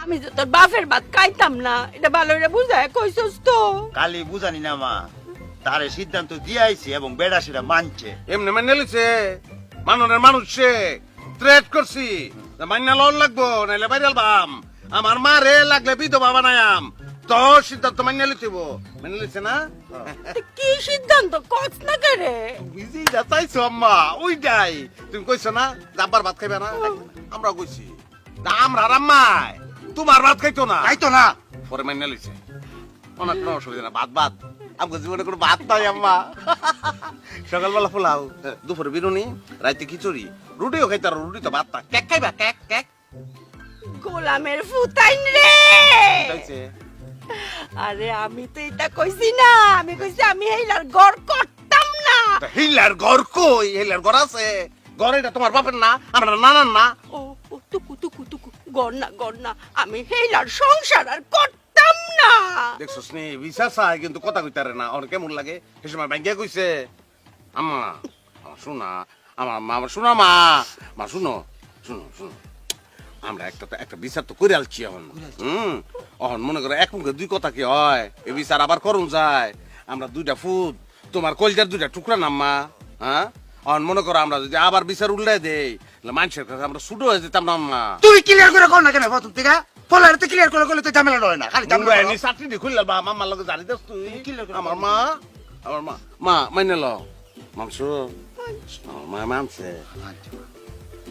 আমি তো তোর বাপের ভাত খাইতাম না, এটা ভালো করে বুঝায় কইছস তো। কালি বুঝানি না মা, তারে সিদ্ধান্ত দিয়ে আইছি এবং বেড়া সেটা মানছে। এমনি মেনে লিছে মাননের মানুষ সে থ্রেট করছি মাইনা লন লাগবো নাইলে বাইরে আলবাম আমার মা রে লাগলে বিধবা বানায়াম তো সিদ্ধান্ত মাইনা লিতেব মেনে লিছে না তে কি সিদ্ধান্ত কস না করে? বুঝি যা চাইছো আম্মা ওইটাই তুমি কইছো না যাবার ভাত খাইবে না আমরা কইছি না আমরা আম্মাই তোমার ভাত খাইতো না তাইতো না পরে মাইনা লিছে অনেক কোনো অসুবিধা না ভাত ভাত আমাকে জীবনে কোনো ভাত নাই আম্মা সকালবেলা পোলাও দুপুরে বিরুনি রাইতে খিচুড়ি রুটিও খাইতে রুটি তো ভাত না কেক খাইবা কেক কেক গোলামের ফুতাইন রে। খাইছে আরে আমি তো এটা কইছি না, আমি কইছি আমি এইলার ঘর করতাম না। হিলার ঘর কই হিলার ঘর আছে ঘর এটা তোমার বাপের না আমরা নানার না ও ও, টুকু টুকু টুকু গড় না আমি হেলার সংসার আর করতাম না। দেখছো স্নে বিশ্বাস হয় কিন্তু কথা কইতারে না ওর কেমন লাগে সে সময় ব্যাংকে কইছে আম্মা আমার শোনা আমার মা আমার শোনা মা মা শুনো শুনো শুনো আমরা একটা বিচার তো করে আলছি এখন অহন মনে করো এক মুখে দুই কথা কি হয় এই বিচার আবার করুন যায় আমরা দুইটা ফুট তোমার কলজার দুইটা টুকরা নাম্মা হ্যাঁ অহন মনে করো আমরা যদি আবার বিচার উল্লাই দেই মানুষের কাছে আমরা ছুটো হয়ে যেতাম না আম্মা তুই ক্লিয়ার করে কর না কেন প্রথম থেকে পোলার তো ক্লিয়ার করে করলে তো ঝামেলা হয় না, খালি ঝামেলা আমরা এনি চাকরি খুললা বা মামার লগে জানি দেস তুই আমার মা মা মাইনে ল মানছো আমার মা মানছে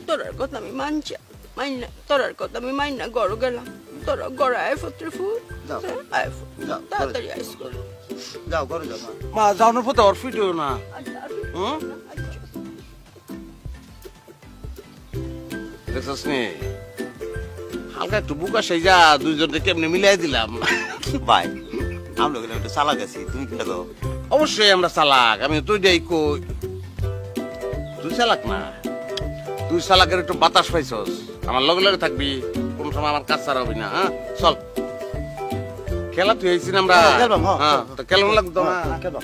তোরার কথা আমি মানছি মাইনা, তোরার কথা আমি মাইনা গড় গেলাম। তোরা গড় আয় ফুত্রে ফুট যাও। আয় ফুট যাও, তাড়াতাড়ি আইস করো। যাও করে যাও মা। মা যাওয়ার পথে ওর ফিটিও না হুম দেখছিস নি হালকা একটু বুকা সেই যা দুইজনকে কেমনে মিলাই দিলাম ভাই আমরা গেলে একটু চালাক আছি, তুমি কি লাগো? অবশ্যই আমরা চালাক আমি তুই যাই কই তুই চালাক না তুই চালাকের একটু বাতাস পাইছস আমার লগে লগে থাকবি কোন সময় আমার কাজ ছাড়া হবি না হ্যাঁ চল খেলা তুই আইছিস আমরা খেলবাম, হ্যাঁ। হ্যাঁ তো খেলা লাগতো না খেলবাম।